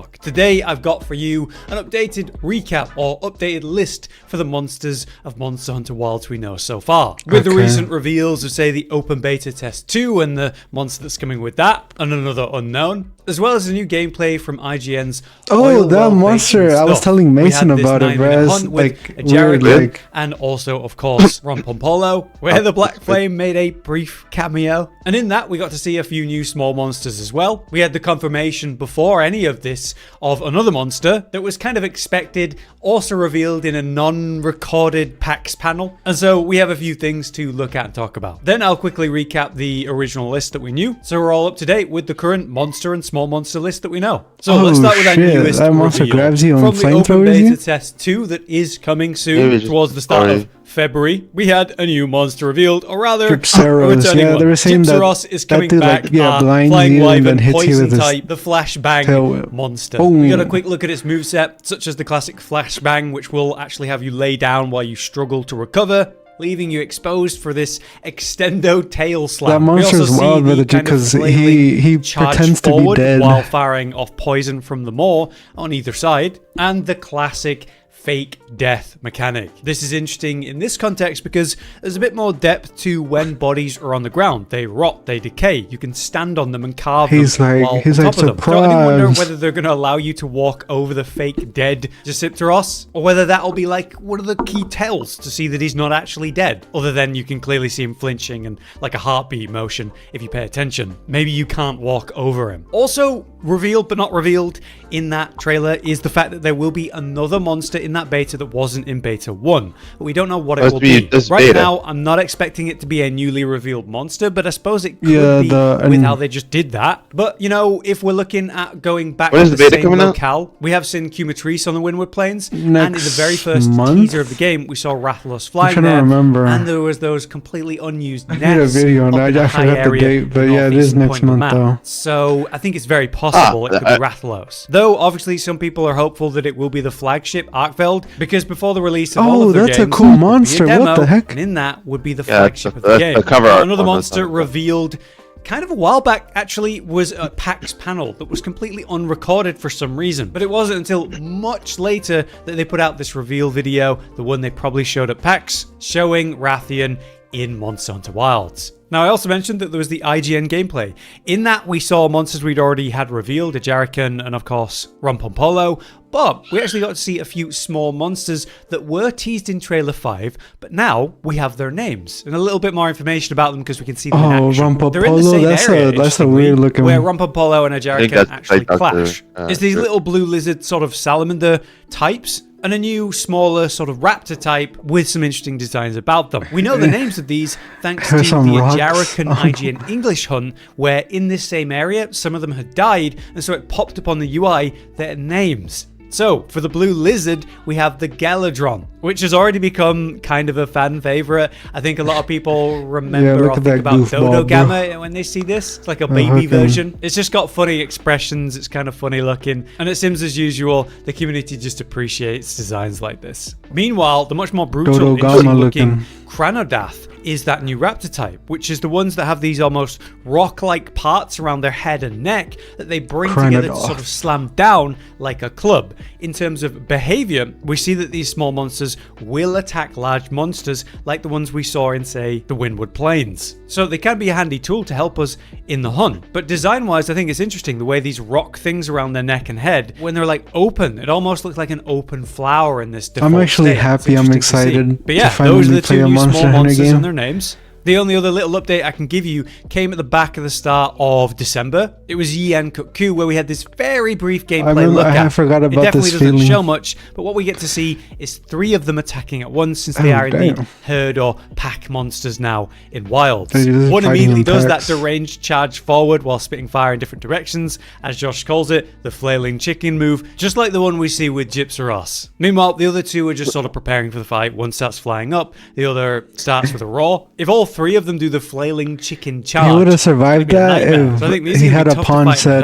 Today I've got for you an updated recap or updated list for the monsters of Monster Hunter Wilds we know so far. With the recent reveals of, say, the Open Beta Test 2 and the monster that's coming with that, and another unknown, as well as a new gameplay from IGN's that monster! I was telling Mason about it, bro. It's like weird, and also, of course, Rompompolo, where the Black Flame made a brief cameo. And in that, we got to see a few new small monsters as well. We had the confirmation before any of this of another monster that was kind of expected, also revealed in a non-recorded PAX panel. And so we have a few things to look at and talk about. Then I'll quickly recap the original list that we knew, so we're all up to date with the current monster and small monster list that we know. So let's start with our newest monster grabs you from the Open Beta Test 2 that is coming soon towards the start of February. We had a new monster revealed, or rather, Gypceros. Yeah, they were saying Gypceros is coming back. Flying Wyvern, poison type, the flashbang monster. Boom. We got a quick look at its moveset, such as the classic flashbang, which will actually have you lay down while you struggle to recover, leaving you exposed for this extendo tail slam. That monster is wild because he pretends to be dead while firing off poison from the maw on either side, and the classic fake death mechanic. This is interesting in this context because there's a bit more depth to when bodies are on the ground. They rot, they decay. You can stand on them and carve them while on top of them. So I wonder whether they're going to allow you to walk over the fake dead Gypceros, or whether that'll be like one of the key tells to see that he's not actually dead. Other than you can clearly see him flinching and like a heartbeat motion if you pay attention. Maybe you can't walk over him. Also revealed but not revealed in that trailer is the fact that there will be another monster in that beta that wasn't in beta 1, but we don't know what it will be. Right now, I'm not expecting it to be a newly revealed monster, but I suppose it could be with how they just did that. But, you know, if we're looking at going back to the same locale, we have seen Cumatrice on the Windward Plains, and in the very first teaser of the game, we saw Rathalos flying there, and there was those completely unused nests. I did a video on that. I forgot the date, but yeah, it is next month though. So I think it's very possible it could be Rathalos. Though, obviously, some people are hopeful that it will be the flagship Arkveld, because before the release of all of their games, that's a cool monster. Demo, what the heck? and in that would be the flagship of the game. Another monster revealed kind of a while back, actually, was a PAX panel that was completely unrecorded for some reason. But it wasn't until much later that they put out this reveal video, the one they probably showed at PAX, showing Rathian in Monster Hunter Wilds. Now, I also mentioned that there was the IGN gameplay. In that, we saw monsters we'd already had revealed, a Jarrakan and, of course, Rompompolo, but we actually got to see a few small monsters that were teased in Trailer 5, but now we have their names and a little bit more information about them because we can see them in action. They're in the same area, that's a weird looking where Rompompolo and a Jarrakan actually clash. It's these little blue lizard sort of salamander types, and a new, smaller sort of raptor type with some interesting designs about them. We know the names of these thanks to the Jarrakan IGN English hunt, where in this same area, some of them had died, and so it popped up on the UI their names. So, for the blue lizard, we have the Galadron, which has already become kind of a fan favorite. I think a lot of people remember or think about Dodo Gamma when they see this. It's like a baby version. It's just got funny expressions. It's kind of funny looking. And it seems, as usual, the community just appreciates designs like this. Meanwhile, the much more brutal, interesting-looking Cranodath is that new raptor type, which is the ones that have these almost rock-like parts around their head and neck that they bring together to sort of slam down like a club. In terms of behavior, we see that these small monsters will attack large monsters like the ones we saw in, say, the Windward Plains. So they can be a handy tool to help us in the hunt. But design-wise, I think it's interesting the way these rock things around their neck and head, when they're like open, it almost looks like an open flower in this default I'm actually happy, I'm excited. But yeah, those are the two new small monsters and their names. The only other little update I can give you came at the back of the start of December. It was Yen Kut-Ku, where we had this very brief gameplay look at. I forgot about this. It definitely doesn't show much, but what we get to see is 3 of them attacking at once, since they are indeed herd or pack monsters now in Wilds. One immediately does that deranged charge forward while spitting fire in different directions, as Josh calls it, the flailing chicken move, just like the one we see with Gypceros. Meanwhile, the other 2 are just sort of preparing for the fight. One starts flying up, the other starts with a roar. If all 3 of them do the flailing chicken charge, he would have survived that if so he had a pawn said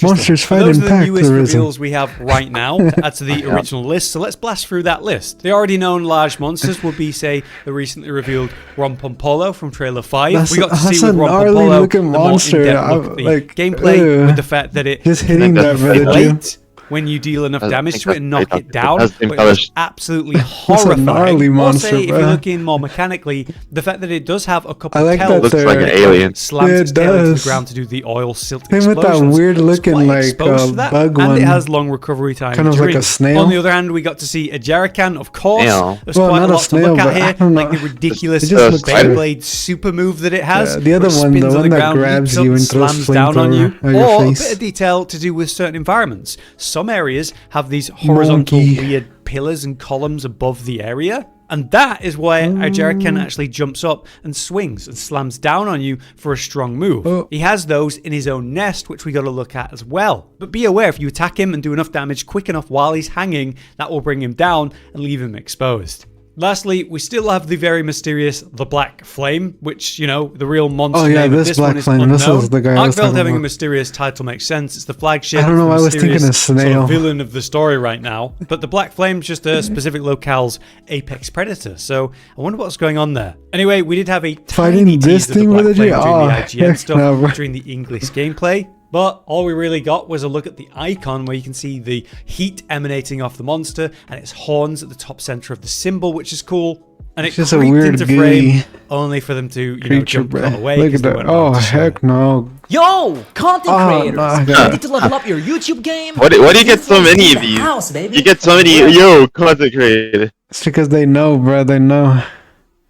monsters fight in pack. Those are the newest reveals we have right now to add to the original list, so let's blast through that list. The already known large monsters would be, say, the recently revealed Rompompolo from Trailer 5. We got to see with Rompompolo the more in-depth look at the gameplay, with the fact that it just hitting that when you deal enough damage to it and knock it down. But it colors. was absolutely horrifying. Gnarly monster, if you're looking more mechanically, the fact that it does have a couple I like of that looks like an alien. slams its tail into the ground to do the oil silt Same with that weird looking like bug one. And it has long recovery time. Kind of like a snail. On the other hand, we got to see a Jerrican, of course. Snail. There's quite a lot to look at here, but like the ridiculous Beyblade super move that it has. The other one, the one that grabs you and slams throws down on you. your Or a face. bit of detail to do with certain environments. Some areas have these horizontal weird pillars and columns above the area. And that is where our Jerrican actually jumps up and swings and slams down on you for a strong move. He has those in his own nest, which we got to look at as well. But be aware, if you attack him and do enough damage quick enough while he's hanging, that will bring him down and leave him exposed. Lastly, we still have the very mysterious The Black Flame, which, you know, the real monster name of this one is unknown. This is the guy Arkveld having a mysterious title makes sense. It's the flagship. I don't know why I was thinking of snail. Sort of villain of the story right now. But the Black Flame's just a specific locale's apex predator. So I wonder what's going on there. Anyway, we did have a tiny tease of the Black Flame during the IGN stuff, during the English gameplay. But all we really got was a look at the icon where you can see the heat emanating off the monster and its horns at the top center of the symbol, which is cool. And it just creeped a weird into frame only for them to, jump on away. Look at that. Oh, heck no. Yo, content creators, no, ready to level up your YouTube game? Why do you get so many of these? You get so many, content creators. It's because they know, bro. They know.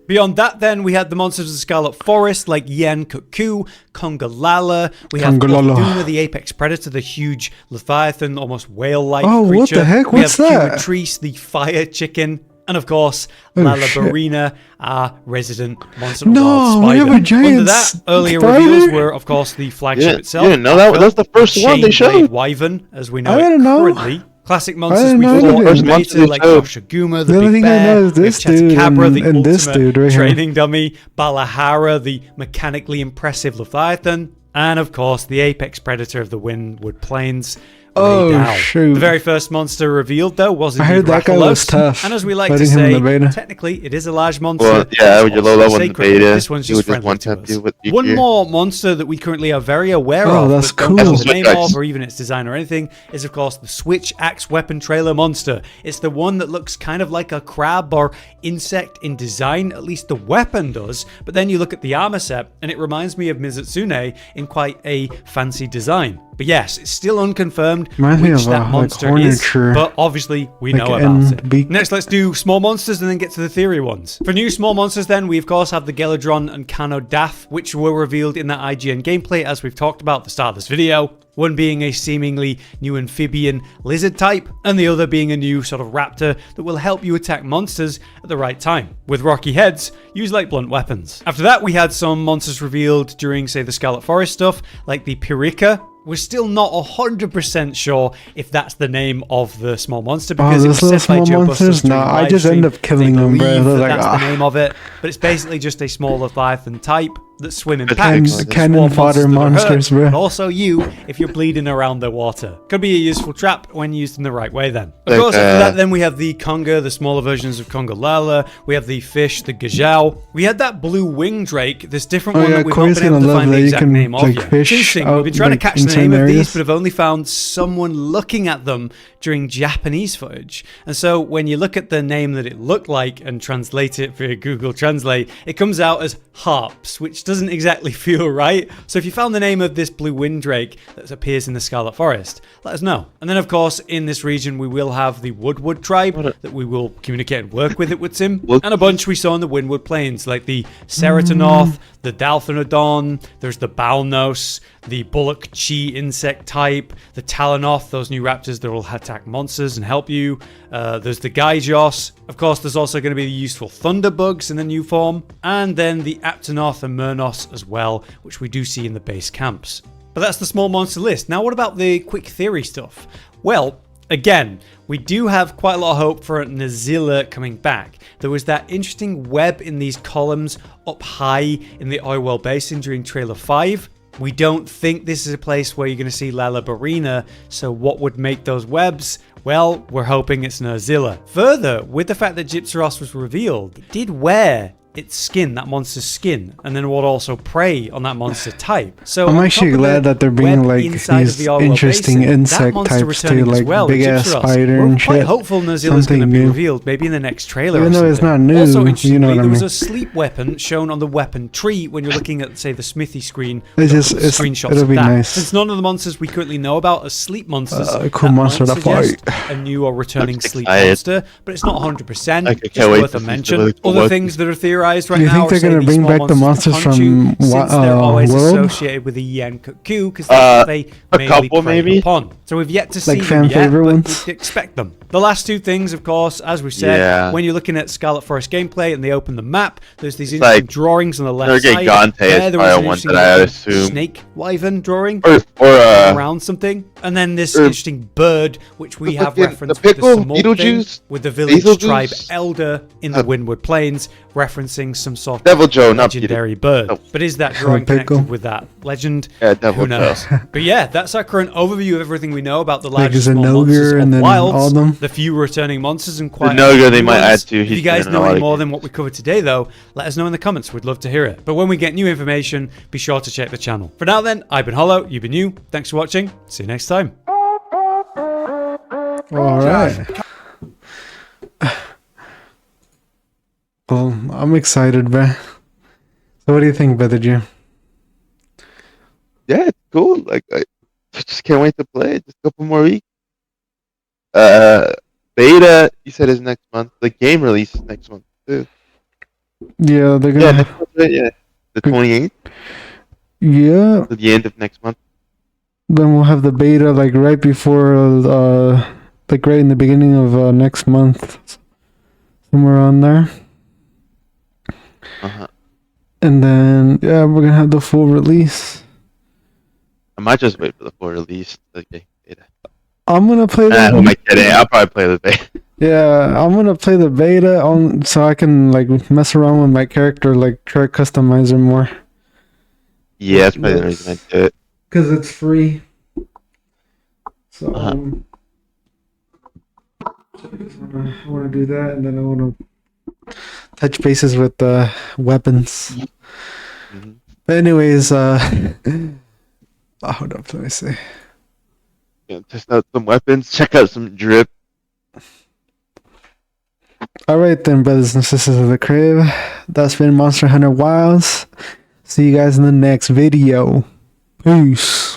Beyond that, then, we had the monsters of the Scarlet Forest, like Yen, Kut-Ku, Congalala. We have Duna, the apex predator, the huge leviathan, almost whale-like creature. What the heck? What's we have that? Gypceros, the fire chicken. And of course, Lalabarina, our resident monster of the spider. We have a giant Under that, earlier reveals were, of course, the flagship itself. You didn't know that? That's the first one they showed. Wyvern, as we know it currently. Classic monsters we know. fought later, like Yoshiguma, the big bear, this dude Chattacabra, the and this dude right training dummy, Balahara, the mechanically impressive Leviathan, and of course the apex predator of the Windward Plains. Shoot. The very first monster revealed, though, was indeed I heard that guy was tough. And as we like to say, technically, it is a large monster. Well, yeah, with your low level in the beta, this one's just friendly to us. One more monster that we currently are very aware of, that's but don't know the name of, or even its design or anything, is of course the Switch Axe Weapon Trailer monster. It's the one that looks kind of like a crab or insect in design, at least the weapon does, but then you look at the armor set, and it reminds me of Mizutsune in quite a fancy design. But yes, it's still unconfirmed which that monster is, but obviously we know about it. Next, let's do small monsters and then get to the theory ones. For new small monsters then, we of course have the Geladron and Canodath, which were revealed in that IGN gameplay as we've talked about at the start of this video. One being a seemingly new amphibian lizard type, and the other being a new sort of raptor that will help you attack monsters at the right time. With rocky heads, used like blunt weapons. After that, we had some monsters revealed during, say, the Scarlet Forest stuff, like the Pirika. We're still not 100% sure if that's the name of the small monster because it was said by Joe Busters. No, I just end up killing them, bro. That's the name of it, but it's basically just a small leviathan type that swim in packs. Cannon fodder monsters, bro. But also you, if you're bleeding around the water. Could be a useful trap when used in the right way then. Of course, after that then we have the Conga, the smaller versions of Congalala. We have the fish, the Gajau. We had that blue wing drake, this different one that we've not been able to find the exact name of yet. Interesting, we've been trying to catch the name of these, but have only found someone looking at them during Japanese footage. And so when you look at the name that it looked like and translate it via Google Translate, it comes out as harps, which doesn't exactly feel right. So if you found the name of this blue windrake that appears in the Scarlet Forest, let us know. And then of course in this region we will have the Woodward tribe that we will communicate and work with, it would seem, and a bunch we saw in the Windward Plains like the Ceratanoth, the Dalthanodon, there's the Balnos, the Bullock Chi insect type, the Talanoth, those new raptors that will attack monsters and help you. There's the Gypceros. Of course, there's also going to be the useful Thunderbugs in the new form. And then the Aptonoth and Murnos as well, which we do see in the base camps. But that's the small monster list. Now, what about the quick theory stuff? Well, again, we do have quite a lot of hope for Nazilla coming back. There was that interesting web in these columns up high in the Oilwell Basin during Trailer 5. We don't think this is a place where you're going to see Lalabarina, so what would make those webs? Well, we're hoping it's Nazilla. Further, with the fact that Gypceros was revealed, it did wear its skin, that monster's skin, and then would also prey on that monster type. So I'm actually glad that they're bringing like these interesting insect types to like big ass spider and shit. We're quite hopeful Nazila's going to be revealed, maybe in the next trailer. Even though it's not new, also, you know what I mean. There was a sleep weapon shown on the weapon tree when you're looking at, say, the smithy screen. Screenshots of that. Nice. Since none of the monsters we currently know about are sleep monsters, a cool monster to fight. A new or returning sleep monster, but it's not 100%. Just worth a mention. Other things that are theorized right now. You think they're going to bring back the monsters from they're always World? Associated with the Yen Kut-Ku because that's what they mainly prey upon. So we've yet to see them yet, but we expect them. The last two things, of course, as we said, when you're looking at Scarlet Forest gameplay and they open the map, there's these interesting drawings on the left side. There was an I assume snake wyvern drawing or around something, and then this interesting bird which we have referenced with the Beetlejuice with the village tribe elder in the Windward Plains, referencing some sort of legendary bird. But is that drawing connected with that legend? Who knows? But yeah, that's our current overview of everything we know about the largest monsters of Wilds, the few returning monsters, and quite they might add to. If you guys know any more than what we covered today, though, let us know in the comments. We'd love to hear it. But when we get new information, be sure to check the channel. For now then, I've been Hollow, you've been you. Thanks for watching. See you next time. Alright. Well, I'm excited, bruh. So what do you think, Brother Jim? Yeah, it's cool. Like, I just can't wait to play it. Just a couple more weeks. Beta, you said, is next month. The game release is next month, too. Yeah, they're gonna... next month, right? Yeah, the 28th. Yeah. To the end of next month. Then we'll have the beta, like, right before, like, right in the beginning of next month. Somewhere on there. And then, yeah, we're gonna have the full release. I might just wait for the full release. Okay, beta. I'm gonna play the. Who am I kidding? I'll probably play the beta. Yeah, I'm gonna play the beta so I can like mess around with my character, like try to customize it more. Yeah, that's probably the reason I do it. Because it's free. So I want to do that, and then I want to touch bases with weapons. But anyways, hold up, let me see. Yeah, test out some weapons, check out some drip. Alright then, brothers and sisters of the crib. That's been Monster Hunter Wilds. See you guys in the next video. Peace.